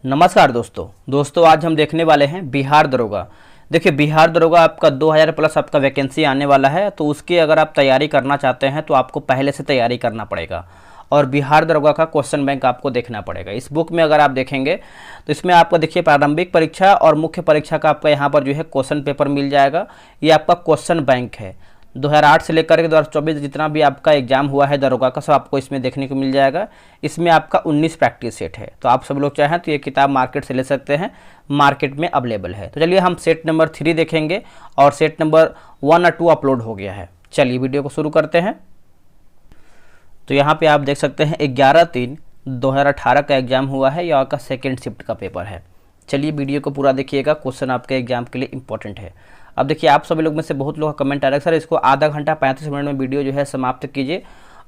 नमस्कार दोस्तों आज हम देखने वाले हैं बिहार दरोगा। देखिए बिहार दरोगा आपका 2000 प्लस आपका वैकेंसी आने वाला है, तो उसकी अगर आप तैयारी करना चाहते हैं तो आपको पहले से तैयारी करना पड़ेगा और बिहार दरोगा का क्वेश्चन बैंक आपको देखना पड़ेगा। इस बुक में अगर आप देखेंगे तो इसमें आपको देखिए प्रारंभिक परीक्षा और मुख्य परीक्षा का आपका यहाँ पर जो है क्वेश्चन पेपर मिल जाएगा। ये आपका क्वेश्चन बैंक है 2008 से लेकर के 2024 जितना भी आपका एग्जाम हुआ है दरोगा का सब आपको इसमें देखने को मिल जाएगा। इसमें आपका 19 प्रैक्टिस सेट है, तो आप सब लोग चाहें तो ये किताब मार्केट से ले सकते हैं, मार्केट में अवेलेबल है। तो चलिए हम सेट नंबर 3 देखेंगे और सेट नंबर 1 और 2 अपलोड हो गया है। चलिए वीडियो को शुरू करते हैं। तो यहाँ पे आप देख सकते हैं 11/3/2018 का एग्जाम हुआ है, यहाँ का सेकेंड शिफ्ट का पेपर है। चलिए वीडियो को पूरा देखिएगा, क्वेश्चन आपके एग्जाम के लिए इंपॉर्टेंट है। अब देखिए आप सभी लोग में से बहुत लोग का कमेंट आ रहा है सर इसको आधा घंटा 35 मिनट में वीडियो जो है समाप्त कीजिए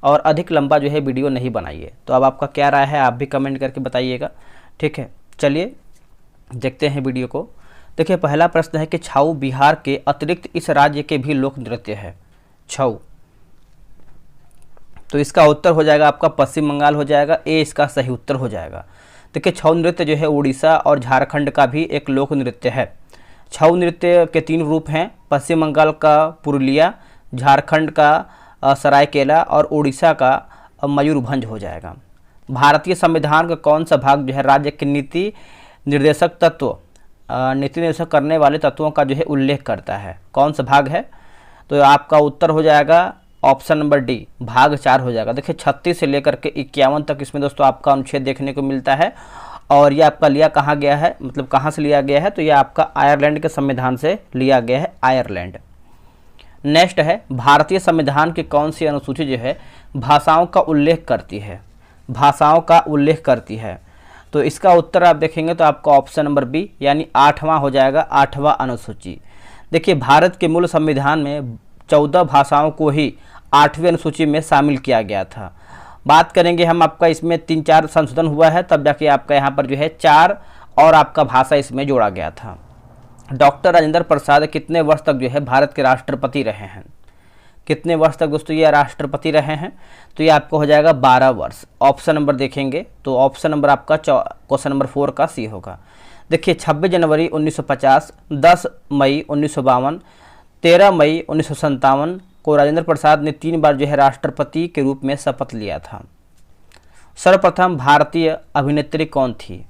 और अधिक लंबा जो है वीडियो नहीं बनाइए। तो अब आपका क्या राय है आप भी कमेंट करके बताइएगा, ठीक है। चलिए देखते हैं वीडियो को। देखिए पहला प्रश्न है कि छऊ बिहार के अतिरिक्त इस राज्य के भी लोक नृत्य है। छऊ, तो इसका उत्तर हो जाएगा आपका पश्चिम बंगाल हो जाएगा, ए इसका सही उत्तर हो जाएगा। देखिए छऊ नृत्य जो है उड़ीसा और झारखंड का भी एक लोक नृत्य है। छऊ नृत्य के 3 रूप हैं, पश्चिम बंगाल का पुरुलिया, झारखंड का सरायकेला और उड़ीसा का मयूरभंज हो जाएगा। भारतीय संविधान का कौन सा भाग जो है राज्य के नीति निर्देशक करने वाले तत्वों का जो है उल्लेख करता है, कौन सा भाग है? तो आपका उत्तर हो जाएगा ऑप्शन नंबर डी, भाग 4 हो जाएगा। देखिए 36 से लेकर के 51 तक इसमें दोस्तों आपका अनुच्छेद देखने को मिलता है और ये आपका लिया कहाँ गया है, मतलब कहाँ से लिया गया है, तो ये आपका आयरलैंड के संविधान से लिया गया है, आयरलैंड। नेक्स्ट है भारतीय संविधान की कौन सी अनुसूची जो है भाषाओं का उल्लेख करती है, भाषाओं का उल्लेख करती है? तो इसका उत्तर आप देखेंगे तो आपका ऑप्शन नंबर बी यानी 8वां हो जाएगा, 8वां अनुसूची। देखिए भारत के मूल संविधान में 14 भाषाओं को ही 8वीं अनुसूची में शामिल किया गया था। बात करेंगे हम आपका इसमें 3-4 संशोधन हुआ है, तब जाके आपका यहाँ पर जो है 4 और आपका भाषा इसमें जोड़ा गया था। डॉक्टर राजेंद्र प्रसाद कितने वर्ष तक जो है भारत के राष्ट्रपति रहे हैं? कितने वर्ष तक दोस्तों ये राष्ट्रपति रहे हैं? तो ये आपको हो जाएगा 12 वर्ष। ऑप्शन नंबर देखेंगे तो ऑप्शन नंबर आपका क्वेश्चन नंबर 4 का सी होगा। देखिए 26 जनवरी 1950, 10 मई 1952, 13 मई 1957 को राजेंद्र प्रसाद ने 3 बार जो है राष्ट्रपति के रूप में शपथ लिया था। सर्वप्रथम भारतीय अभिनेत्री कौन थी?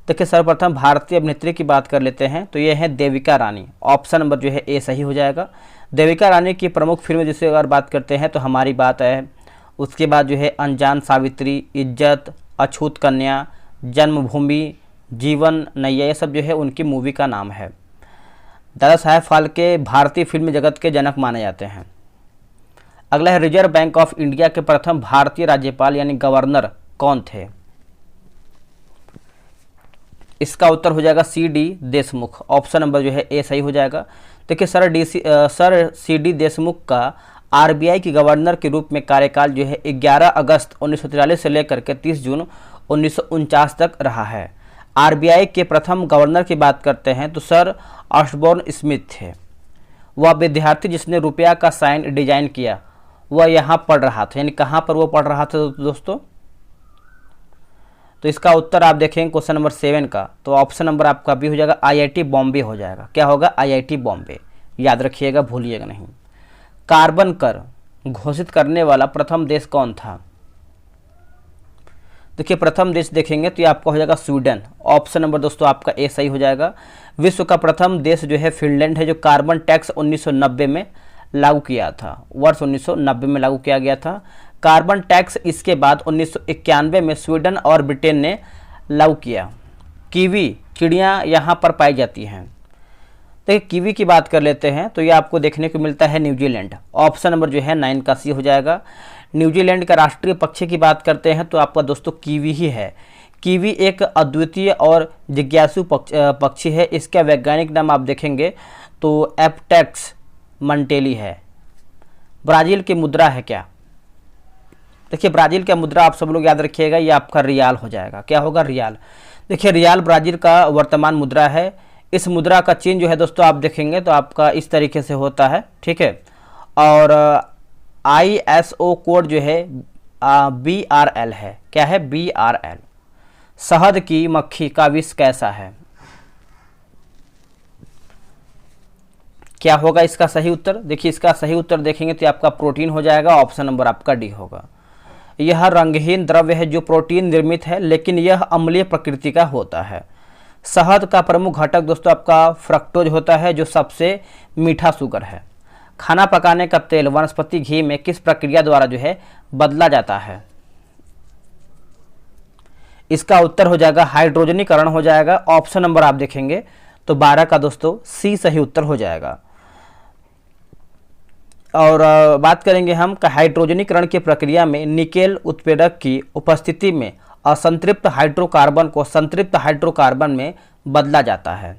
देखिए सर्वप्रथम भारतीय अभिनेत्री की बात कर लेते हैं तो ये है देविका रानी। ऑप्शन नंबर जो है ए सही हो जाएगा। देविका रानी की प्रमुख फिल्म जिसे अगर बात करते हैं तो हमारी बात है, उसके बाद जो है अनजान सावित्री, इज्जत, अछूत कन्या, जन्मभूमि, जीवन नैया, ये सब जो है उनकी मूवी का नाम है। दादा साहेब फाल्के भारतीय फिल्म जगत के जनक माने जाते हैं। अगला है रिजर्व बैंक ऑफ इंडिया के प्रथम भारतीय राज्यपाल यानी गवर्नर कौन थे? इसका उत्तर हो जाएगा C D Deshmukh. Option number जो है ए सही हो जाएगा। देखिए सर सी डी देशमुख का आरबीआई के गवर्नर के रूप में कार्यकाल जो है 11 अगस्त 1943 से लेकर के 30 जून 1949 तक रहा है। आरबीआई के प्रथम गवर्नर की बात करते हैं तो सर ऑस्बोर्न स्मिथ थे। वह विद्यार्थी जिसने रुपया का साइन डिजाइन किया वह यहाँ पढ़ रहा था, यानी कहाँ पर वो पढ़ रहा था दोस्तों? तो इसका उत्तर आप देखेंगे क्वेश्चन नंबर 7 का, तो ऑप्शन नंबर आपका भी हो जाएगा आईआईटी बॉम्बे हो जाएगा। क्या होगा? आईआईटी बॉम्बे, याद रखिएगा, भूलिएगा नहीं। कार्बन कर घोषित करने वाला प्रथम देश कौन था? देखिए प्रथम देश देखेंगे तो ये आपका हो जाएगा स्वीडन। ऑप्शन नंबर दोस्तों आपका ए सही हो जाएगा। विश्व का प्रथम देश जो है फिनलैंड है, जो कार्बन टैक्स 1990 में लागू किया था, वर्ष 1990 में लागू किया गया था कार्बन टैक्स। इसके बाद 1991 में स्वीडन और ब्रिटेन ने लागू किया। कीवी चिड़ियाँ यहाँ पर पाई जाती हैं। देखिए कीवी की बात कर लेते हैं तो ये आपको देखने को मिलता है न्यूजीलैंड। ऑप्शन नंबर जो है 9 का सी हो जाएगा। न्यूजीलैंड का राष्ट्रीय पक्षी की बात करते हैं तो आपका दोस्तों कीवी ही है। कीवी एक अद्वितीय और जिज्ञासु पक्षी है। इसका वैज्ञानिक नाम आप देखेंगे तो एप्टेक्स मंटेली है। ब्राज़ील की मुद्रा है क्या? देखिए ब्राज़ील का मुद्रा आप सब लोग याद रखिएगा, ये आपका रियाल हो जाएगा। क्या होगा? रियाल। देखिए रियाल ब्राज़ील का वर्तमान मुद्रा है। इस मुद्रा का चिन्ह जो है दोस्तों आप देखेंगे तो आपका इस तरीके से होता है, ठीक है। और ISO कोड जो है BRL है। क्या है? BRL। शहद की मक्खी का विष कैसा है? क्या होगा इसका सही उत्तर? देखिए इसका सही उत्तर देखेंगे तो आपका प्रोटीन हो जाएगा, ऑप्शन नंबर आपका डी होगा। यह रंगहीन द्रव्य है जो प्रोटीन निर्मित है, लेकिन यह अम्लीय प्रकृति का होता है। शहद का प्रमुख घटक दोस्तों आपका फ्रक्टोज होता है, जो सबसे मीठा शुगर है। खाना पकाने का तेल वनस्पति घी में किस प्रक्रिया द्वारा जो है बदला जाता है? इसका उत्तर हो जाएगा हाइड्रोजनीकरण हो जाएगा, ऑप्शन नंबर आप देखेंगे तो 12 का दोस्तों सी सही उत्तर हो जाएगा। और बात करेंगे हम हाइड्रोजनीकरण की प्रक्रिया में निकेल उत्प्रेरक की उपस्थिति में असंतृप्त हाइड्रोकार्बन को संतृप्त हाइड्रोकार्बन में बदला जाता है।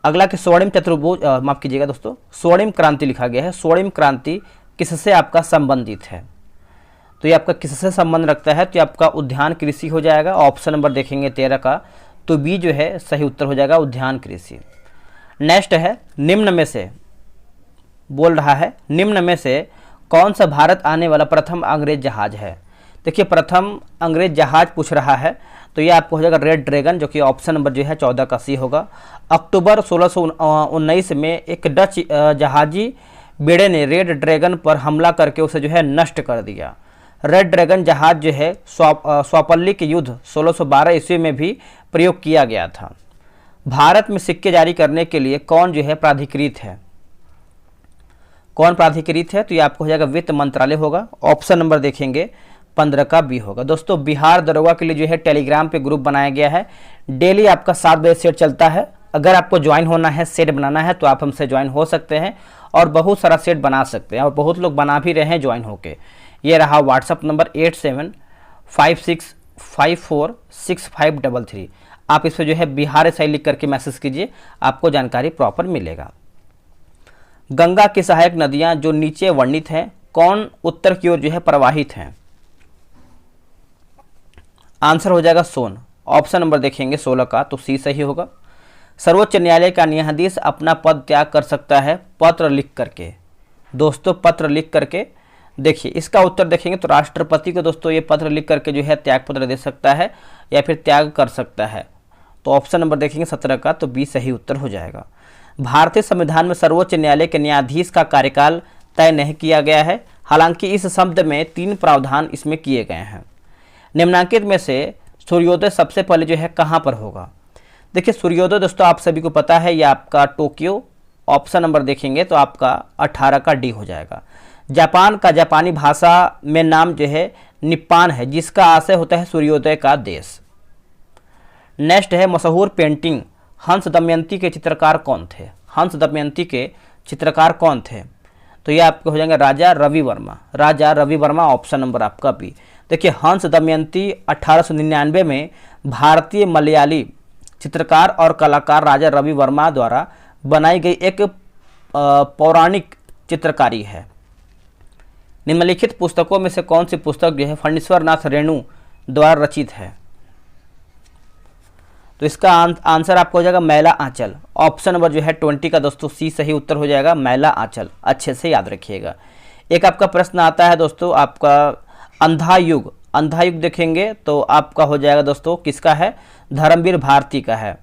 अगला कि स्वर्णिम चतुर्भुज माफ कीजिएगा दोस्तों, स्वर्णिम क्रांति लिखा गया है। स्वर्णिम क्रांति किससे आपका संबंधित है? तो ये आपका किससे संबंध रखता है? तो ये आपका उद्यान कृषि हो जाएगा, ऑप्शन नंबर देखेंगे 13 का, तो बी जो है सही उत्तर हो जाएगा उद्यान कृषि। नेक्स्ट है निम्न में से, बोल रहा है निम्न में से कौन सा भारत आने वाला प्रथम अंग्रेज जहाज है? देखिए प्रथम अंग्रेज जहाज पूछ रहा है, तो ये आपको हो जाएगा रेड ड्रैगन, जो कि ऑप्शन नंबर जो है 14 का सी होगा। अक्टूबर 1619 में एक डच जहाजी बेड़े ने रेड ड्रैगन पर हमला करके उसे जो है नष्ट कर दिया। रेड ड्रैगन जहाज जो है स्वापल्ली के युद्ध 1612 ईस्वी में भी प्रयोग किया गया था। भारत में सिक्के जारी करने के लिए कौन जो है प्राधिकृत है? कौन प्राधिकृत है? तो ये आपको हो जाएगा वित्त मंत्रालय होगा, ऑप्शन नंबर देखेंगे 15 का बी होगा। दोस्तों बिहार दरोगा के लिए जो है टेलीग्राम पे ग्रुप बनाया गया है, डेली आपका 7 बजे सेट चलता है। अगर आपको ज्वाइन होना है, सेट बनाना है, तो आप हमसे ज्वाइन हो सकते हैं और बहुत सारा सेट बना सकते हैं, और बहुत लोग बना भी रहे हैं ज्वाइन होके। ये रहा व्हाट्सअप नंबर 8756546533। आप इस पर जो है बिहार SI लिख करके मैसेज कीजिए, आपको जानकारी प्रॉपर मिलेगा। गंगा की सहायक नदियां जो नीचे वर्णित हैं, कौन उत्तर की ओर जो है प्रवाहित हैं? आंसर हो जाएगा सोन, ऑप्शन नंबर देखेंगे 16 का, तो सी सही होगा। सर्वोच्च न्यायालय का न्यायाधीश अपना पद त्याग कर सकता है पत्र लिख करके? दोस्तों पत्र लिख करके, देखिए इसका उत्तर देखेंगे तो राष्ट्रपति को दोस्तों ये पत्र लिख करके जो है त्याग पत्र दे सकता है या फिर त्याग कर सकता है। तो ऑप्शन नंबर देखेंगे 17 का, तो बी सही उत्तर हो जाएगा। भारतीय संविधान में सर्वोच्च न्यायालय के न्यायाधीश का कार्यकाल तय नहीं किया गया है, हालांकि इस शब्द में 3 प्रावधान इसमें किए गए हैं। निम्नांकित में से सूर्योदय सबसे पहले जो है कहाँ पर होगा? देखिए सूर्योदय दोस्तों आप सभी को पता है, यह आपका टोक्यो, ऑप्शन नंबर देखेंगे तो आपका 18 का डी हो जाएगा। जापान का जापानी भाषा में नाम जो है निप्पान है, जिसका आशय होता है सूर्योदय का देश। नेक्स्ट है मशहूर पेंटिंग हंस दमयंती के चित्रकार कौन थे? हंस दमयंती के चित्रकार कौन थे? तो ये आपके हो जाएंगे राजा रवि वर्मा, राजा रवि वर्मा, ऑप्शन नंबर आपका बी। देखिए हंस दमयंती 1899 में भारतीय मलयाली चित्रकार और कलाकार राजा रवि वर्मा द्वारा बनाई गई एक पौराणिक चित्रकारी है। निम्नलिखित पुस्तकों में से कौन सी पुस्तक जो है फणीश्वर नाथ रेणु द्वारा रचित है? तो इसका आंसर आपको हो जाएगा मैला आंचल, ऑप्शन नंबर जो है 20 का दोस्तों सी सही उत्तर हो जाएगा, मैला आंचल। अच्छे से याद रखिएगा। एक आपका प्रश्न आता है दोस्तों आपका अंधा युग, अंधा युग देखेंगे तो आपका हो जाएगा दोस्तों किसका है? धर्मवीर भारती का है।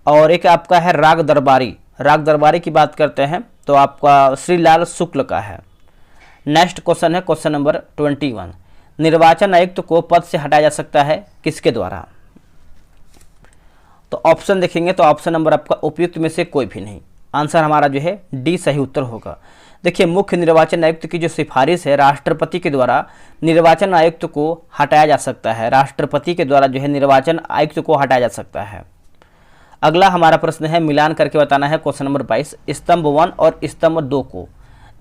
और एक आपका है राग दरबारी, राग दरबारी की बात करते हैं तो आपका श्रीलाल शुक्ल का है। नेक्स्ट क्वेश्चन है क्वेश्चन नंबर 21, निर्वाचन आयुक्त को पद से हटाया जा सकता है किसके द्वारा? तो ऑप्शन देखेंगे तो ऑप्शन नंबर आपका उपयुक्त में से कोई भी नहीं, आंसर हमारा जो है डी सही उत्तर होगा। देखिए मुख्य निर्वाचन आयुक्त की जो सिफारिश है राष्ट्रपति के द्वारा निर्वाचन आयुक्त को हटाया जा सकता है, राष्ट्रपति के द्वारा जो है निर्वाचन आयुक्त को हटाया जा सकता है। अगला हमारा प्रश्न है मिलान करके बताना है, क्वेश्चन नंबर 22, स्तंभ 1 और स्तंभ 2 को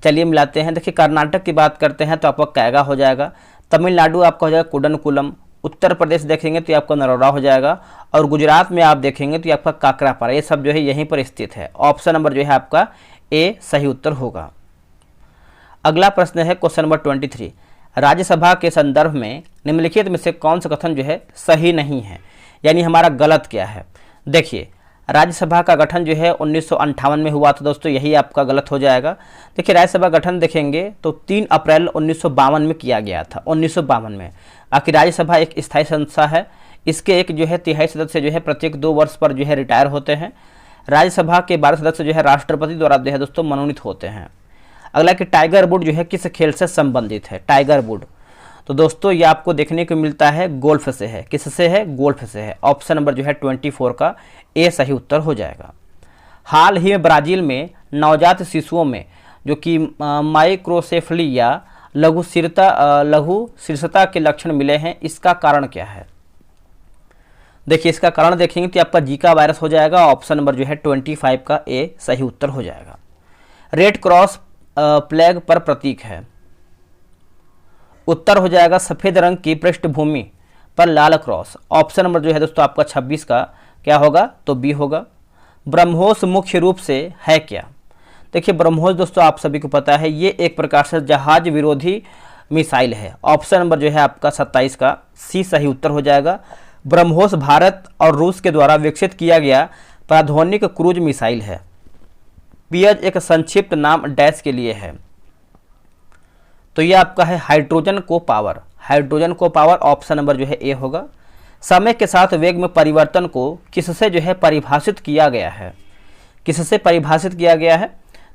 चलिए मिलाते हैं। देखिए कर्नाटक की बात करते हैं तो आपका कैगा हो जाएगा, तमिलनाडु आपका हो जाएगा कुडनकुलम, उत्तर प्रदेश देखेंगे तो आपका नरोरा हो जाएगा, और गुजरात में आप देखेंगे तो आपका काकरापारा, ये सब जो है यहीं पर स्थित है। ऑप्शन नंबर जो है आपका ए सही उत्तर होगा। अगला प्रश्न है क्वेश्चन नंबर 23, राज्यसभा के संदर्भ में निम्नलिखित में से कौन सा कथन जो है सही नहीं है, यानी हमारा गलत क्या है? देखिए राज्यसभा का गठन जो है 1958 में हुआ था दोस्तों, यही आपका गलत हो जाएगा। देखिए राज्यसभा गठन देखेंगे तो 3 अप्रैल 1952 में किया गया था, 1952 में। आखिर राज्यसभा एक स्थायी संस्था है, इसके एक जो है 3/4 सदस्य जो है प्रत्येक 2 वर्ष पर जो है रिटायर होते हैं। राज्यसभा के 12 सदस्य जो है राष्ट्रपति द्वारा जो है दोस्तों मनोनीत होते हैं। अगला कि टाइगर वुड जो है किस खेल से संबंधित है? टाइगर वुड तो दोस्तों ये आपको देखने को मिलता है गोल्फ से है। किससे है? गोल्फ से है। ऑप्शन नंबर जो है 24 का ए सही उत्तर हो जाएगा। हाल ही में ब्राज़ील में नवजात शिशुओं में जो कि माइक्रोसेफली या लघु शीर्षता के लक्षण मिले हैं, इसका कारण क्या है? देखिए इसका कारण देखेंगे तो आपका जीका वायरस हो जाएगा। ऑप्शन नंबर जो है 25 का ए सही उत्तर हो जाएगा। रेड क्रॉस प्लेग पर प्रतीक है। उत्तर हो जाएगा सफ़ेद रंग की पृष्ठभूमि पर लाल क्रॉस। ऑप्शन नंबर जो है दोस्तों आपका 26 का क्या होगा? तो बी होगा। ब्रह्मोस मुख्य रूप से है क्या? देखिए ब्रह्मोस दोस्तों आप सभी को पता है ये एक प्रकार से जहाज विरोधी मिसाइल है। ऑप्शन नंबर जो है आपका 27 का सी सही उत्तर हो जाएगा। ब्रह्मोस भारत और रूस के द्वारा विकसित किया गया प्राध्वनिक क्रूज मिसाइल है। पियज एक संक्षिप्त नाम डैश के लिए है। तो ये आपका है हाइड्रोजन को पावर। हाइड्रोजन को पावर ऑप्शन नंबर जो है ए होगा। समय के साथ वेग में परिवर्तन को किससे जो है परिभाषित किया गया है? किससे परिभाषित किया गया है?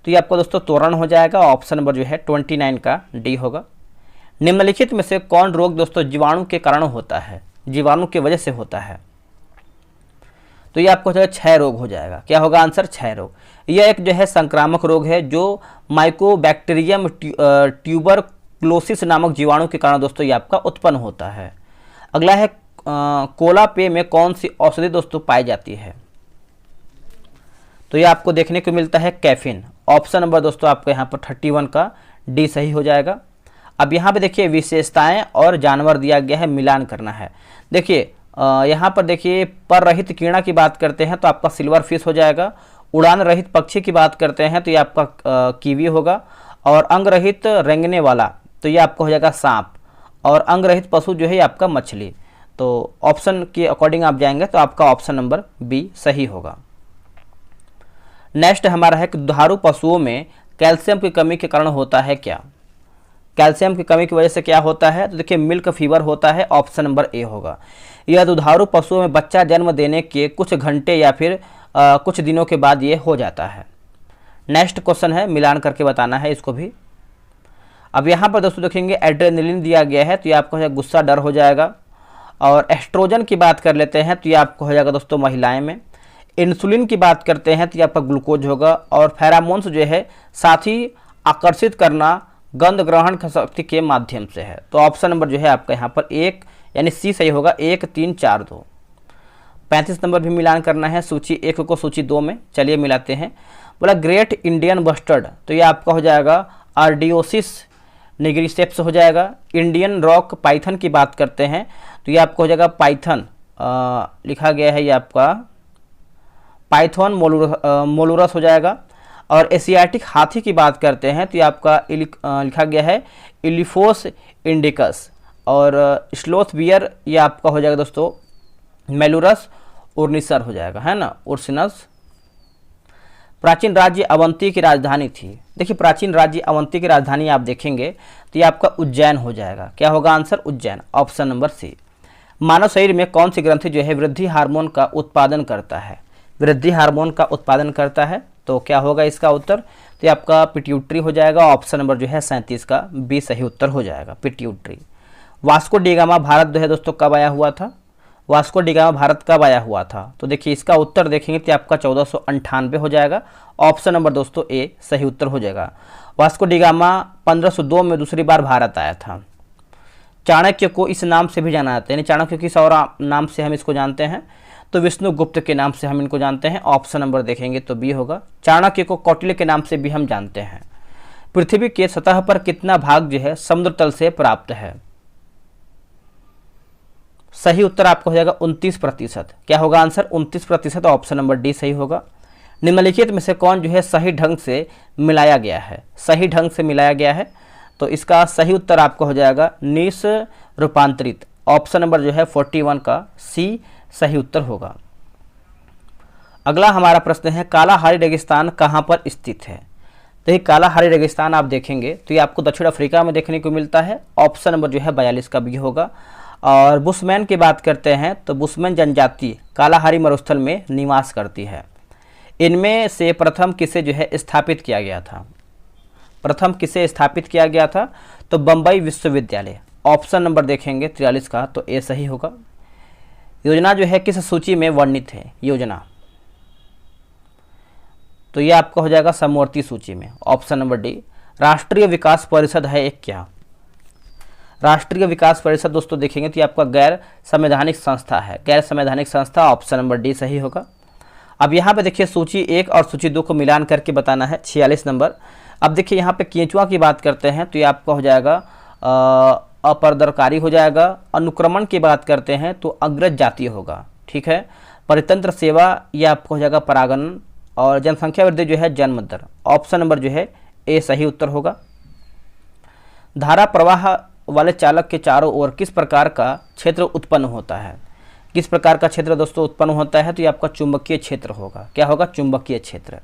तो ये आपका दोस्तों त्वरण हो जाएगा। ऑप्शन नंबर जो है 29 का डी होगा। निम्नलिखित में से कौन रोग दोस्तों जीवाणु के कारण होता है? जीवाणु की वजह से होता है। तो ये आपको जो है 6 रोग हो जाएगा। क्या होगा आंसर? 6 रोग। यह एक जो है संक्रामक रोग है जो माइकोबैक्टीरियम ट्यूबरक्लोसिस नामक जीवाणु के कारण दोस्तों ये आपका उत्पन्न होता है। अगला है कोला पेय में कौन सी औषधि दोस्तों पाई जाती है? तो ये आपको देखने को मिलता है कैफीन। ऑप्शन नंबर दोस्तों आपको यहाँ पर 31 का डी सही हो जाएगा। अब यहाँ पे देखिए विशेषताएं और जानवर दिया गया है, मिलान करना है। देखिए यहाँ पर देखिए पर रहित कीड़ा की बात करते हैं तो आपका सिल्वर फिश हो जाएगा। उड़ान रहित पक्षी की बात करते हैं तो ये आपका कीवी होगा। और अंग रहित रेंगने वाला तो ये आपका हो जाएगा सांप। और अंग रहित पशु जो है आपका मछली। तो ऑप्शन के अकॉर्डिंग आप जाएंगे तो आपका ऑप्शन नंबर बी सही होगा। नेक्स्ट हमारा है कि दुधारू पशुओं में कैल्शियम की कमी के कारण होता है क्या? कैल्शियम की कमी की वजह से क्या होता है? तो देखिए मिल्क फीवर होता है। ऑप्शन नंबर ए होगा। यह दुधारू पशुओं में बच्चा जन्म देने के कुछ घंटे या फिर कुछ दिनों के बाद ये हो जाता है। नेक्स्ट क्वेश्चन है, मिलान करके बताना है इसको भी। अब यहाँ पर दोस्तों देखेंगे एड्रेनलिन दिया गया है तो ये आपको गुस्सा डर हो जाएगा। और एस्ट्रोजन की बात कर लेते हैं तो ये आपको हो जाएगा दोस्तों महिलाएं में। इंसुलिन की बात करते हैं तो ये आपका ग्लूकोज होगा। और फेरामोन्स जो है साथी आकर्षित करना गंध ग्रहण शक्ति के माध्यम से है। तो ऑप्शन नंबर जो है आपका यहाँ पर 1 यानी सी सही होगा। 1 3 4 2। 35 नंबर भी मिलान करना है सूची 1 को सूची 2 में। चलिए मिलाते हैं। बोला ग्रेट इंडियन बस्टर्ड तो ये आपका हो जाएगा आर्डियोसिस निग्रिसेप्स हो जाएगा। इंडियन रॉक पाइथन की बात करते हैं तो ये आपको हो जाएगा पाइथन लिखा गया है ये आपका पाइथन मोलुरस हो जाएगा। और एशियाटिक हाथी की बात करते हैं तो ये आपका लिखा गया है इलिफोस इंडिकस। और स्लोथ बियर ये आपका हो जाएगा दोस्तों मेलुरस उर्निसर हो जाएगा, है ना, उर्सिनस। प्राचीन राज्य अवंती की राजधानी थी। देखिए प्राचीन राज्य अवंती की राजधानी आप देखेंगे तो ये आपका उज्जैन हो जाएगा। क्या होगा answer? Ujjain. Option number C. मानव शरीर में कौन सी ग्रंथि जो है वृद्धि हार्मोन का उत्पादन करता है? वृद्धि हार्मोन का उत्पादन करता है तो क्या होगा इसका उत्तर? तो ये आपका पिट्यूटरी हो जाएगा। ऑप्शन नंबर जो है 37 का बी सही उत्तर हो जाएगा, pituitary. Vasco D gamma Bharat जो है दोस्तों कब आया हुआ था? वास्को डी गामा भारत कब आया हुआ था? तो देखिए इसका उत्तर देखेंगे तो आपका 1498 हो जाएगा। ऑप्शन नंबर दोस्तों ए सही उत्तर हो जाएगा। वास्को डी गामा 1502 में दूसरी बार भारत आया था। चाणक्य को इस नाम से भी जाना जाता है, यानी चाणक्य किस और नाम से हम इसको जानते हैं? तो विष्णुगुप्त के नाम से हम इनको जानते हैं। ऑप्शन नंबर देखेंगे तो बी होगा। चाणक्य को कौटिल्य के नाम से भी हम जानते हैं। पृथ्वी के सतह पर कितना भाग जो है समुद्र तल से प्राप्त है? सही उत्तर आपको हो जाएगा 29%। क्या होगा आंसर? 29%। ऑप्शन नंबर डी सही होगा। निम्नलिखित में से कौन जो है सही ढंग से मिलाया गया है? सही ढंग से मिलाया गया है तो इसका सही उत्तर आपको हो जाएगा निस रूपांतरित। ऑप्शन नंबर जो है 41 का सी सही उत्तर होगा। अगला हमारा प्रश्न है कालाहारी रेगिस्तान कहाँ पर स्थित है? तो ये कालाहारी रेगिस्तान आप देखेंगे तो ये आपको दक्षिण अफ्रीका में देखने को मिलता है। ऑप्शन नंबर जो है 42 का बी होगा। और बुशमैन की बात करते हैं तो बुशमैन जनजाति कालाहारी मरुस्थल में निवास करती है। इनमें से प्रथम किसे जो है स्थापित किया गया था? प्रथम किसे स्थापित किया गया था? तो बम्बई विश्वविद्यालय। ऑप्शन नंबर देखेंगे 43 का, तो ए सही होगा। योजना जो है किस सूची में वर्णित है? योजना, तो ये आपका हो जाएगा समवर्ती सूची में। Option number D. राष्ट्रीय विकास परिषद है एक क्या? राष्ट्रीय विकास परिषद दोस्तों देखेंगे तो ये आपका गैर संवैधानिक संस्था है, गैर संवैधानिक संस्था। ऑप्शन नंबर डी सही होगा। अब यहाँ पे देखिए सूची 1 और सूची 2 को मिलान करके बताना है, 46 नंबर। अब देखिए यहाँ पे केंचुआ की बात करते हैं तो ये आपका हो जाएगा अपरदरकारी हो जाएगा। अनुक्रमण की बात करते हैं तो अग्रज जातीय होगा, ठीक है। परितंत्र सेवा ये आपको हो जाएगा परागण। और जनसंख्या वृद्धि जो है जन्म दर। ऑप्शन नंबर जो है ए सही उत्तर होगा। धारा प्रवाह वाले चालक के चारों ओर किस प्रकार का क्षेत्र उत्पन्न होता है? किस प्रकार का क्षेत्र दोस्तों उत्पन्न होता है? तो ये आपका चुंबकीय क्षेत्र होगा। क्या होगा? चुंबकीय क्षेत्र।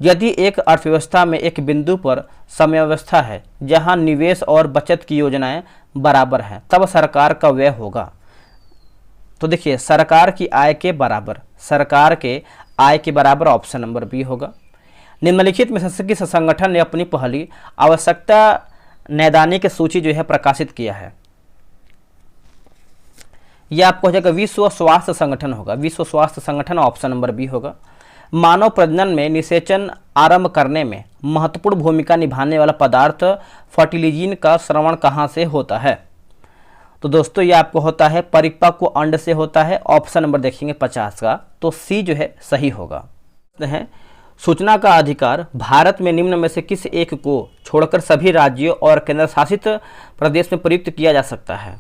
यदि एक अर्थव्यवस्था में एक बिंदु पर समव्यवस्था है जहां निवेश और बचत की योजनाएं बराबर हैं, तब सरकार का व्यय होगा। तो देखिए सरकार की आय के बराबर, सरकार के आय के बराबर। ऑप्शन नंबर बी होगा। निम्नलिखित में से किस संगठन ने अपनी पहली आवश्यकता नैदानिक सूची जो है प्रकाशित किया है? यह आपको हो जाएगा विश्व स्वास्थ्य संगठन होगा, विश्व स्वास्थ्य संगठन। ऑप्शन नंबर बी होगा। मानव प्रजनन में निषेचन आरंभ करने में महत्वपूर्ण भूमिका निभाने वाला पदार्थ फर्टिलिजिन का श्रवण कहाँ से होता है? तो दोस्तों ये आपको होता है परिपक्व अंड से होता है। ऑप्शन नंबर देखेंगे 50 का, तो सी जो है सही होगा। सूचना का अधिकार भारत में निम्न में से किस एक को छोड़कर सभी राज्यों और केंद्र शासित प्रदेश में प्रयुक्त किया जा सकता है?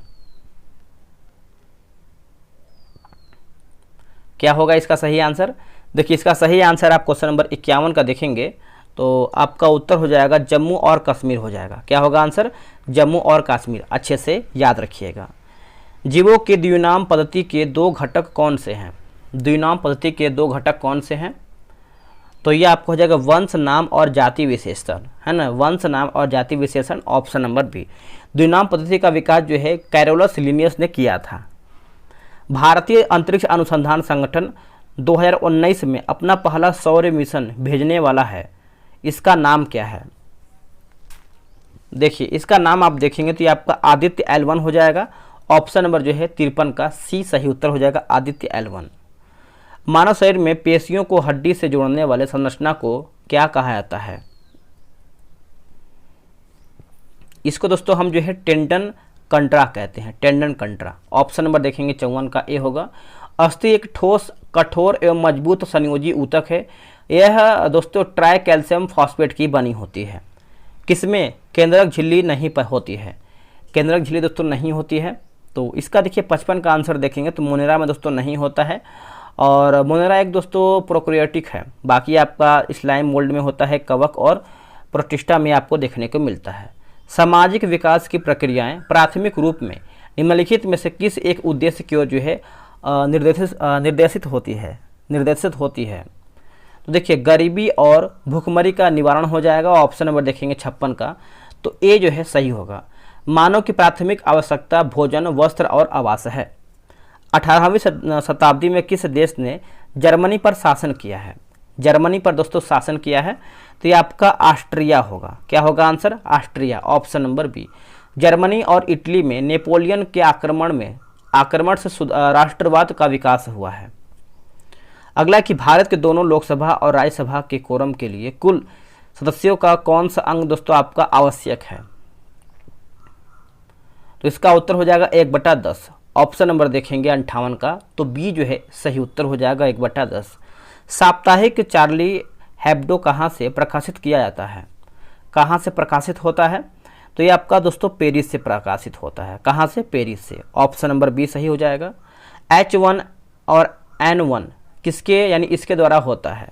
क्या होगा इसका सही आंसर? देखिए इसका सही आंसर आप क्वेश्चन नंबर 51 का देखेंगे तो आपका उत्तर हो जाएगा जम्मू और कश्मीर हो जाएगा। क्या होगा आंसर? जम्मू और कश्मीर। अच्छे से याद रखिएगा। जीवों की द्विनाम पद्धति के 2 घटक कौन से हैं? द्विनाम पद्धति के 2 घटक कौन से हैं? तो ये आपको हो जाएगा वंश नाम और जाति विशेषण, है ना, वंश नाम और जाति विशेषण। Option number B. द्विनाम पद्धति का विकास जो है कैरोलस लिनियस ने किया था। भारतीय अंतरिक्ष अनुसंधान संगठन 2019 में अपना पहला सौर मिशन भेजने वाला है, इसका नाम क्या है? देखिए इसका नाम आप देखेंगे तो ये आपका आदित्य L1 हो जाएगा। ऑप्शन नंबर जो है 53 का सी सही उत्तर हो जाएगा, आदित्य L1। मानव शरीर में पेशियों को हड्डी से जोड़ने वाले संरचना को क्या कहा जाता है? इसको दोस्तों हम जो है टेंडन कंट्रा कहते हैं, टेंडन कंट्रा। ऑप्शन नंबर देखेंगे 54 का ए होगा। अस्थि एक ठोस, कठोर एवं मजबूत संयोजी ऊतक है। यह दोस्तों ट्राई कैल्शियम फॉस्फेट की बनी होती है। किसमें? केंद्रक झिल्ली नहीं होती है, केंद्रक झिल्ली दोस्तों नहीं होती है। तो इसका देखिए 55 का आंसर देखेंगे तो मोनेरा में दोस्तों नहीं होता है। और मोनेरा एक दोस्तों प्रोकैरियोटिक है, बाकी आपका स्लाइम मोल्ड में होता है, कवक और प्रोटिस्टा में आपको देखने को मिलता है। सामाजिक विकास की प्रक्रियाएं प्राथमिक रूप में निम्नलिखित में से किस एक उद्देश्य की ओर जो है निर्देशित होती है? तो देखिए गरीबी और भूखमरी का निवारण हो जाएगा। ऑप्शन नंबर देखेंगे 56 का, तो ए जो है सही होगा। मानव की प्राथमिक आवश्यकता भोजन, वस्त्र और आवास है। 18वीं शताब्दी में किस देश ने जर्मनी पर शासन किया है? जर्मनी पर दोस्तों शासन किया है तो ये आपका ऑस्ट्रिया होगा। क्या होगा answer? Austria. Option number B. Germany और इटली में नेपोलियन के आक्रमण से राष्ट्रवाद का विकास हुआ है। अगला कि भारत के दोनों लोकसभा और राज्यसभा के कोरम के लिए कुल सदस्यों का कौन सा अंग दोस्तों आपका आवश्यक है? तो इसका उत्तर हो जाएगा 1/10। ऑप्शन नंबर देखेंगे 58 का, तो बी जो है सही उत्तर हो जाएगा 1/10। साप्ताहिक चार्ली हेब्डो कहाँ से प्रकाशित किया जाता है? कहाँ से प्रकाशित होता है? तो ये आपका दोस्तों पेरिस से प्रकाशित होता है। कहाँ से? पेरिस से। ऑप्शन नंबर बी सही हो जाएगा। H1 और N1 किसके यानी इसके द्वारा होता है?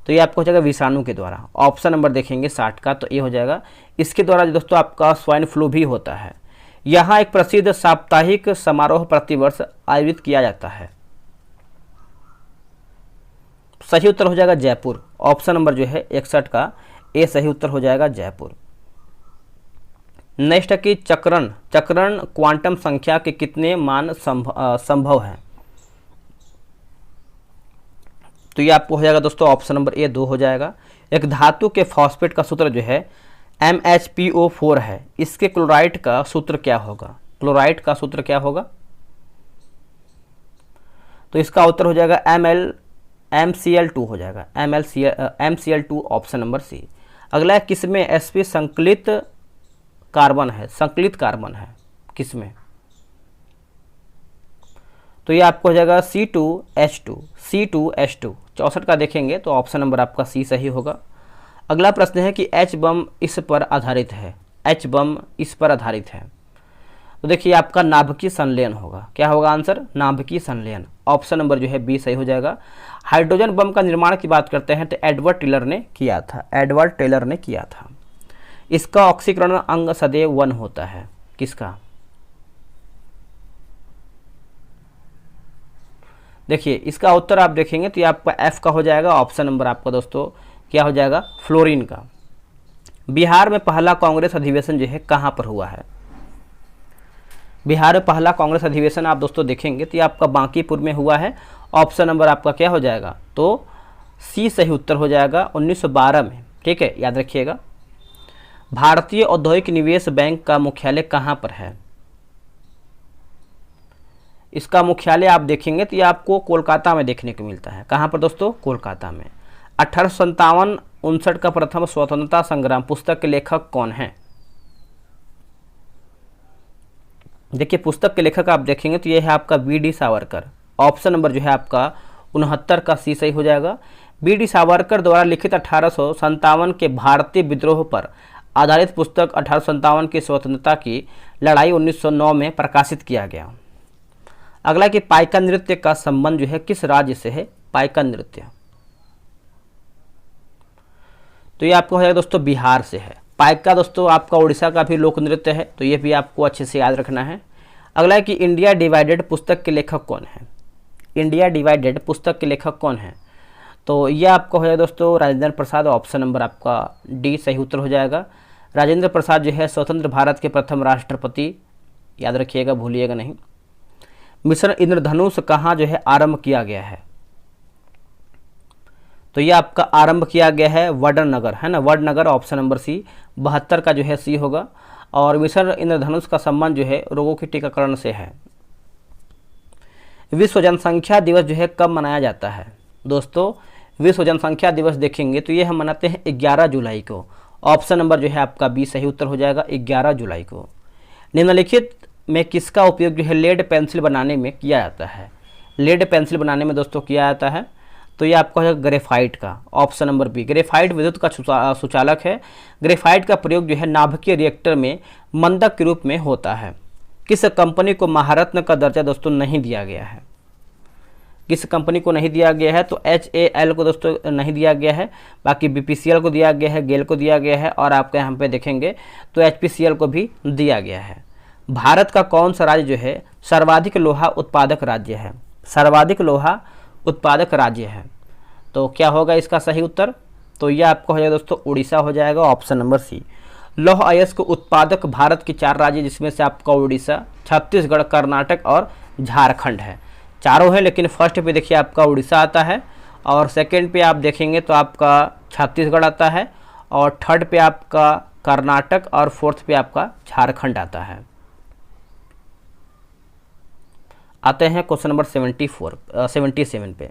तो ये आपको हो जाएगा विषाणु के द्वारा। ऑप्शन नंबर देखेंगे 60 का, तो ये हो जाएगा इसके द्वारा दोस्तों आपका स्वाइन फ्लू भी होता है। यहाँ एक प्रसिद्ध साप्ताहिक समारोह प्रतिवर्ष आयोजित किया जाता है। सही उत्तर हो जाएगा जयपुर। ऑप्शन नंबर जो है 61 का ए सही उत्तर हो जाएगा जयपुर। नेक्स्ट है कि चक्रण चक्रण क्वांटम संख्या के कितने मान संभव है। तो ये आपको हो जाएगा दोस्तों ऑप्शन नंबर ए 2 हो जाएगा। एक धातु के फॉस्फेट का सूत्र जो है MHPO4 है, इसके क्लोराइड का सूत्र क्या होगा, क्लोराइड का सूत्र क्या होगा। तो इसका उत्तर हो जाएगा MCl2 हो जाएगा, MCl2 ऑप्शन नंबर सी। अगला है किसमें sp संकलित कार्बन है, संकलित कार्बन है किसमें। तो ये आपको हो जाएगा C2H2 64 का देखेंगे तो ऑप्शन नंबर आपका सी सही होगा। अगला प्रश्न है कि H बम इस पर आधारित है, H बम इस पर आधारित है। तो देखिए आपका नाभिकीय संलयन होगा, क्या होगा आंसर, नाभिकीय संलयन, ऑप्शन नंबर जो है बी सही हो जाएगा। हाइड्रोजन बम का निर्माण की बात करते हैं तो एडवर्ड टेलर ने किया था, एडवर्ड टेलर ने किया था। इसका ऑक्सीकरण अंग सदैव 1 होता है, किसका। देखिए इसका उत्तर आप देखेंगे तो ये आपका एफ का हो जाएगा, ऑप्शन नंबर आपका दोस्तों क्या हो जाएगा, फ्लोरीन का। बिहार में पहला कांग्रेस अधिवेशन जो है कहाँ पर हुआ है। बिहार में पहला कांग्रेस अधिवेशन आप दोस्तों देखेंगे तो ये आपका बांकीपुर में हुआ है, ऑप्शन नंबर आपका क्या हो जाएगा, तो सी सही उत्तर हो जाएगा 1912 में, ठीक है, याद रखिएगा। भारतीय औद्योगिक निवेश बैंक का मुख्यालय कहाँ पर है। इसका मुख्यालय आप देखेंगे तो ये आपको कोलकाता में देखने को मिलता है, कहाँ पर दोस्तों, कोलकाता में। 1857-59 का प्रथम स्वतंत्रता संग्राम पुस्तक के लेखक कौन है। देखिए पुस्तक के लेखक आप देखेंगे तो ये है आपका BD सावरकर, ऑप्शन नंबर जो है आपका 69 का सी सही हो जाएगा। BD सावरकर द्वारा लिखित 1857 के भारतीय विद्रोह पर आधारित पुस्तक 1857 की स्वतंत्रता की लड़ाई 1909 में प्रकाशित किया गया। अगला कि पाइका नृत्य का संबंध जो है किस राज्य से है, पाइका नृत्य, तो ये आपको है दोस्तों बिहार से है। पाइका दोस्तों आपका उड़ीसा का भी लोक नृत्य है, तो ये भी आपको अच्छे से याद रखना है। अगला है कि इंडिया डिवाइडेड पुस्तक के लेखक कौन है, इंडिया डिवाइडेड पुस्तक के लेखक कौन है। तो ये आपको है दोस्तों राजेंद्र प्रसाद, ऑप्शन नंबर आपका डी सही उत्तर हो जाएगा। राजेंद्र प्रसाद जो है स्वतंत्र भारत के प्रथम राष्ट्रपति, याद रखिएगा, भूलिएगा नहीं। मिशन इंद्रधनुष कहाँ जो है आरंभ किया गया है। तो ये आपका आरंभ किया गया है वडनगर, है ना, वडनगर, ऑप्शन नंबर सी 72 का जो है सी होगा। और मिशन इंद्रधनुष का संबंध जो है रोगों के टीकाकरण से है। विश्व जनसंख्या दिवस जो है कब मनाया जाता है दोस्तों। विश्व जनसंख्या दिवस देखेंगे तो ये हम मनाते हैं 11 जुलाई को, ऑप्शन नंबर जो है आपका बी सही उत्तर हो जाएगा 11 जुलाई को। निम्नलिखित में किसका उपयोग जो है लेड पेंसिल बनाने में किया जाता है। लेड पेंसिल बनाने में दोस्तों किया जाता है तो ये आपका है ग्रेफाइट का, ऑप्शन नंबर बी। ग्रेफाइट विद्युत का सुचालक है। ग्रेफाइट का प्रयोग जो है नाभिकीय रिएक्टर में मंदक के रूप में होता है। किस कंपनी को महारत्न का दर्जा दोस्तों नहीं दिया गया है, किस कंपनी को नहीं दिया गया है। तो HAL को दोस्तों नहीं दिया गया है, बाकी BPCL को दिया गया है, गेल को दिया गया है, और आपके यहाँ पे देखेंगे तो HPCL को भी दिया गया है। भारत का कौन सा राज्य जो है सर्वाधिक लोहा उत्पादक राज्य है, सर्वाधिक लोहा उत्पादक राज्य है। तो क्या होगा इसका सही उत्तर, तो यह आपको हो जाएगा दोस्तों उड़ीसा हो जाएगा, ऑप्शन नंबर सी। लौह अयस्क उत्पादक भारत के 4 राज्य, जिसमें से आपका उड़ीसा, छत्तीसगढ़, कर्नाटक और झारखंड है। चारों है, लेकिन फर्स्ट पे देखिए आपका उड़ीसा आता है, और सेकंड पे आप देखेंगे तो आपका छत्तीसगढ़ आता है, और थर्ड पे आपका कर्नाटक, और फोर्थ पे आपका झारखंड आता है। आते हैं क्वेश्चन नंबर 77 पे।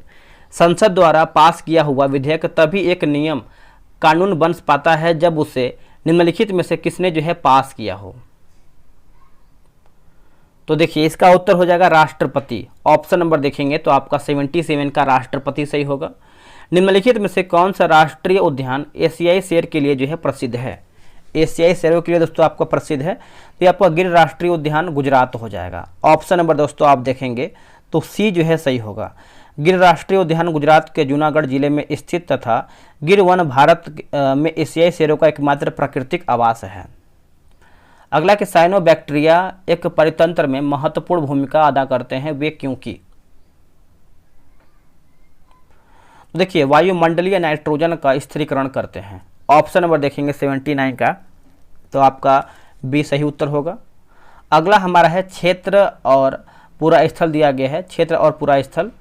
संसद द्वारा पास किया हुआ विधेयक तभी एक नियम कानून बन पाता है जब उसे निम्नलिखित में से किसने जो है पास किया हो। तो देखिए इसका उत्तर हो जाएगा राष्ट्रपति, ऑप्शन नंबर देखेंगे तो आपका 77 का राष्ट्रपति सही होगा। निम्नलिखित में से कौन सा राष्ट्रीय उद्यान एशियाई शेर के लिए जो है प्रसिद्ध है। एशियाई शेरों के लिए दोस्तों आपका प्रसिद्ध है, तो आपका गिर राष्ट्रीय उद्यान गुजरात हो जाएगा। ऑप्शन नंबर दोस्तों आप देखेंगे तो सी जो है सही होगा। गिर राष्ट्रीय उद्यान गुजरात के जूनागढ़ जिले में स्थित तथा गिर वन भारत में एशियाई शेरों का एकमात्र प्राकृतिक आवास है। अगला कि साइनोबैक्टीरिया एक परितंत्र में महत्वपूर्ण भूमिका अदा करते हैं, वे क्योंकि। देखिए वायुमंडलीय नाइट्रोजन का स्थिरीकरण करते हैं, ऑप्शन नंबर देखेंगे 79 का, तो आपका बी सही उत्तर होगा। अगला हमारा है क्षेत्र और पूरा स्थल दिया गया है, क्षेत्र और पूरा स्थल।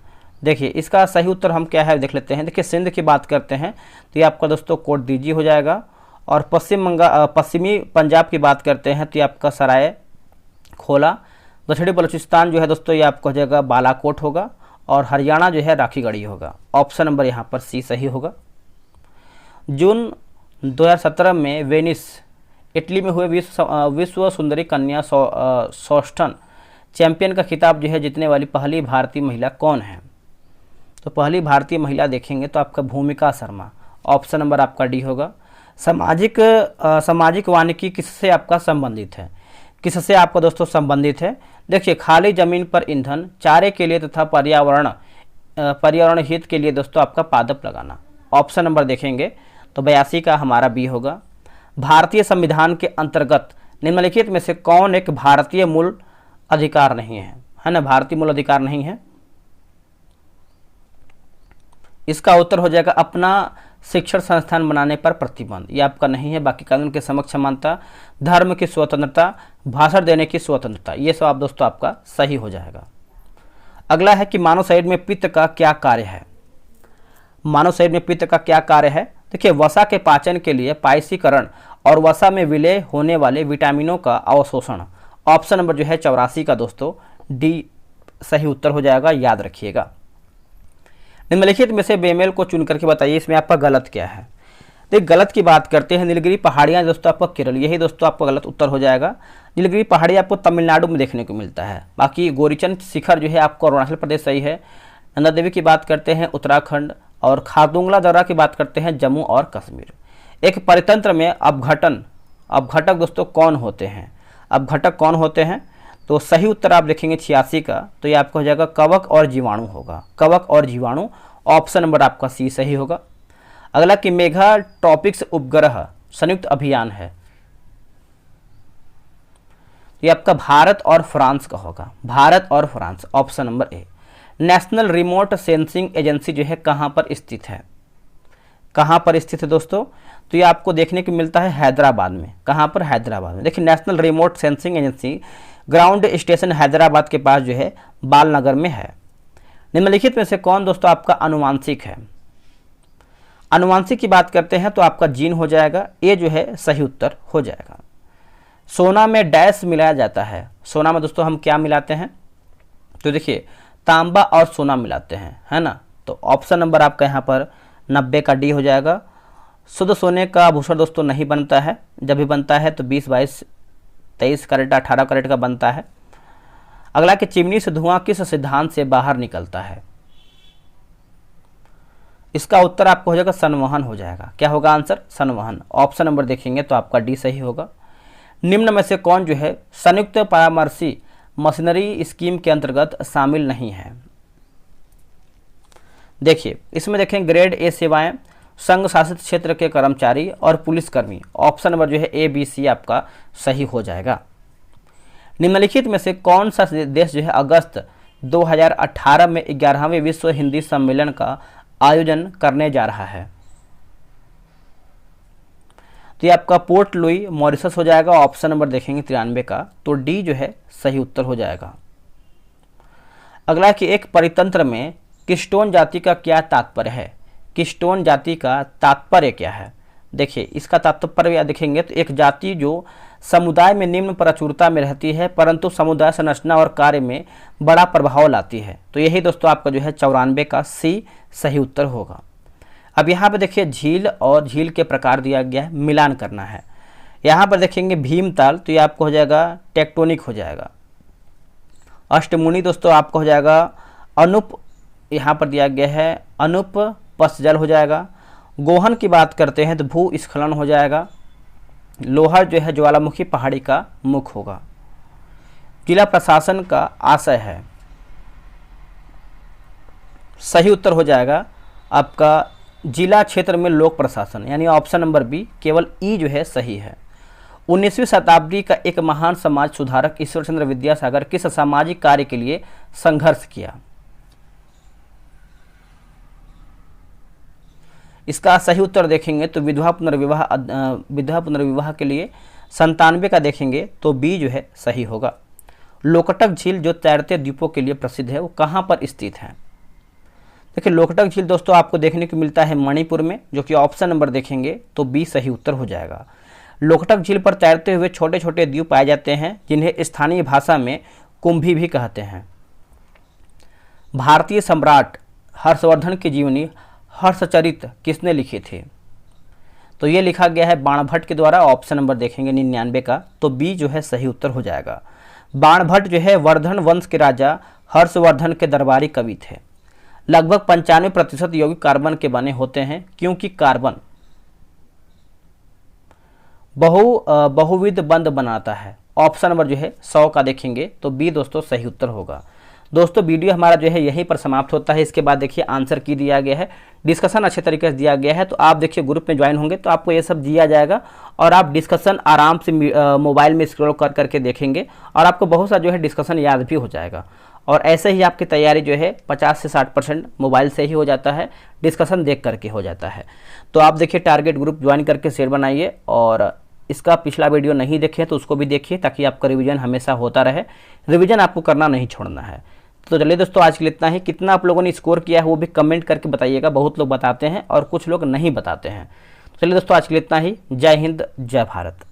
देखिए इसका सही उत्तर हम क्या है देख लेते हैं। देखिए सिंध की बात करते हैं तो ये आपका दोस्तों कोट दीजी हो जाएगा। और पश्चिमी पंजाब की बात करते हैं तो ये आपका सराय खोला। दक्षिणी बलूचिस्तान जो है दोस्तों ये आपका हो जाएगा बालाकोट होगा। और हरियाणा जो है राखीगढ़ी होगा। ऑप्शन नंबर यहाँ पर सी सही होगा। जून 2017 में वेनिस इटली में हुए विश्व सुंदरी कन्या सौष्ठन चैंपियन का खिताब जो है जीतने वाली पहली भारतीय महिला कौन है? तो पहली भारतीय महिला देखेंगे तो आपका भूमिका शर्मा। ऑप्शन नंबर आपका डी होगा। सामाजिक वानिकी किससे आपका संबंधित है? किससे आपका दोस्तों संबंधित है? देखिए खाली जमीन पर ईंधन, चारे के लिए तथा पर्यावरण हित के लिए दोस्तों आपका पादप लगाना। ऑप्शन नंबर देखेंगे तो 82 का हमारा बी होगा। भारतीय संविधान के अंतर्गत निम्नलिखित में से कौन एक भारतीय मूल अधिकार नहीं है ना? भारतीय मूल अधिकार नहीं है। इसका उत्तर हो जाएगा अपना शिक्षण संस्थान बनाने पर प्रतिबंध। ये आपका नहीं है। बाकी कानून के समक्ष समानता, धर्म की स्वतंत्रता, भाषण देने की स्वतंत्रता, ये सब आप दोस्तों आपका सही हो जाएगा। अगला है कि मानव शरीर में पित्त का क्या कार्य है? मानव शरीर में पित्त का क्या कार्य है? देखिए वसा के पाचन के लिए पायसीकरण और वसा में विलय होने वाले विटामिनों का अवशोषण। ऑप्शन नंबर जो है 84 का दोस्तों डी सही उत्तर हो जाएगा, याद रखिएगा। निम्नलिखित में से बेमेल को चुन करके बताइए इसमें आपका गलत क्या है। देखिए गलत की बात करते हैं, नीलगिरी पहाड़ियाँ दोस्तों आपका केरल, यही दोस्तों आपका गलत उत्तर हो जाएगा। नीलगिरी पहाड़ी आपको तमिलनाडु में देखने को मिलता है। बाकी गोरीचंद शिखर जो है आपको अरुणाचल प्रदेश सही है। नंदा देवी की बात करते हैं उत्तराखंड। और खारदुंगला दर्रा की बात करते हैं जम्मू और कश्मीर। एक परितंत्र में अपघटक दोस्तों कौन होते हैं? अपघटक कौन होते हैं? तो सही उत्तर आप देखेंगे 86 का, तो ये आपका हो जाएगा कवक और जीवाणु होगा। कवक और जीवाणु। ऑप्शन नंबर आपका सी सही होगा। अगला कि मेघा ट्रॉपिक्स उपग्रह संयुक्त अभियान है, ये आपका भारत और फ्रांस का होगा। भारत और France. Option number A. National remote sensing agency जो है कहाँ पर स्थित है? कहाँ पर स्थित है दोस्तों? तो ये आपको देखने को मिलता है हैदराबाद में। कहाँ पर? हैदराबाद में। देखिए national remote sensing agency ground station Hyderabad के पास जो है बालनगर में है। निम्नलिखित में से कौन दोस्तों आपका अनुवांशिक है? अनुवांशिक की बात करते हैं तो आपका जीन हो जाएगा, ये जो है सही उत्तर हो जाएगा। सोना में डैश मिलाया जाता है। सोना में दोस्तों हम क्या मिलाते हैं? तो देखिए तांबा और सोना मिलाते हैं, है ना? तो ऑप्शन नंबर आपका यहाँ पर 90 का डी हो जाएगा। शुद्ध सोने का आभूषण दोस्तों नहीं बनता है, जब भी बनता है तो 20, 22, 23 कैरेट 18 कैरेट का बनता है। अगला कि चिमनी से धुआं किस सिद्धांत से बाहर निकलता है? इसका उत्तर आपको हो जाएगा संवहन हो जाएगा। क्या होगा आंसर? संवहन। ऑप्शन नंबर देखेंगे तो आपका डी सही होगा। निम्न में से कौन जो है संयुक्त परामर्शी मशीनरी स्कीम के अंतर्गत शामिल नहीं है? देखिए इसमें देखें ग्रेड ए सेवाएं, संघ शासित क्षेत्र के कर्मचारी और पुलिसकर्मी। ऑप्शन नंबर जो है ए बी सी आपका सही हो जाएगा। निम्नलिखित में से कौन सा देश जो है अगस्त 2018 में 11वें विश्व हिंदी सम्मेलन का आयोजन करने जा रहा है? तो ये आपका पोर्ट लुई मॉरिशस हो जाएगा। ऑप्शन नंबर देखेंगे 93 का, तो डी जो है सही उत्तर हो जाएगा। अगला कि एक परितंत्र में किस्टोन जाति का क्या तात्पर्य है? किस्टोन जाति का तात्पर्य क्या है? देखिए इसका तात्पर्य देखेंगे तो एक जाति जो समुदाय में निम्न प्रचुरता में रहती है परंतु समुदाय संरचना और कार्य में बड़ा प्रभाव लाती है। तो यही दोस्तों आपका जो है 94 का सी सही उत्तर होगा। अब यहाँ पे देखिए झील और झील के प्रकार दिया गया है, मिलान करना है। यहाँ पर देखेंगे भीमताल, तो ये आपको हो जाएगा टेक्टोनिक हो जाएगा। अष्टमुनि दोस्तों आपको हो जाएगा अनुप, यहाँ पर दिया गया है अनुप पसजल हो जाएगा। गोहन की बात करते हैं तो भूस्खलन हो जाएगा। लोहर जो है ज्वालामुखी पहाड़ी का मुख होगा। जिला प्रशासन का आशय है, सही उत्तर हो जाएगा आपका जिला क्षेत्र में लोक प्रशासन, यानी ऑप्शन नंबर बी केवल ई जो है सही है। 19वीं शताब्दी का एक महान समाज सुधारक ईश्वरचंद्र विद्यासागर किस सामाजिक कार्य के लिए संघर्ष किया? इसका सही उत्तर देखेंगे तो विधवा पुनर्विवाह के लिए 97 का देखेंगे तो बी जो है सही होगा। लोकटक झील जो तैरते द्वीपों के लिए प्रसिद्ध है वो कहाँ पर स्थित है? देखिए लोकटक झील दोस्तों आपको देखने को मिलता है मणिपुर में, जो कि ऑप्शन नंबर देखेंगे तो बी सही उत्तर हो जाएगा। लोकटक झील पर तैरते हुए छोटे छोटे द्वीप पाए जाते हैं जिन्हें स्थानीय भाषा में कुंभी भी कहते हैं। भारतीय सम्राट हर्षवर्धन की जीवनी हर्षचरित किसने लिखी थी? तो ये लिखा गया है बाणभट्ट के द्वारा। ऑप्शन नंबर देखेंगे 99 का तो बी जो है सही उत्तर हो जाएगा। बाणभट्ट जो है वर्धन वंश के राजा हर्षवर्धन के दरबारी कवि थे। लगभग 95% यौगिक कार्बन के बने होते हैं क्योंकि कार्बन बहुविध बंध बनाता है। ऑप्शन नंबर जो है 100 का देखेंगे तो बी दोस्तों सही उत्तर होगा। दोस्तों वीडियो हमारा जो है यहीं पर समाप्त होता है। इसके बाद देखिए आंसर की दिया गया है, डिस्कशन अच्छे तरीके से दिया गया है। तो आप देखिए ग्रुप में ज्वाइन होंगे तो आपको ये सब दिया जाएगा और आप डिस्कशन आराम से मोबाइल में स्क्रॉल कर करके देखेंगे और आपको बहुत सा जो है डिस्कशन याद भी हो जाएगा। और ऐसे ही आपकी तैयारी जो है 50 से 60% मोबाइल से ही हो जाता है, डिस्कशन देख करके हो जाता है। तो आप देखिए टारगेट ग्रुप ज्वाइन करके शेयर बनाइए और इसका पिछला वीडियो नहीं देखे तो उसको भी देखिए ताकि आपका रिवीजन हमेशा होता रहे। रिवीजन आपको करना नहीं छोड़ना है। तो चलिए दोस्तों आज के लिए इतना ही। कितना आप लोगों ने स्कोर किया है वो भी कमेंट करके बताइएगा। बहुत लोग बताते हैं और कुछ लोग नहीं बताते हैं। तो चलिए दोस्तों आज के लिए इतना ही। जय हिंद, जय भारत।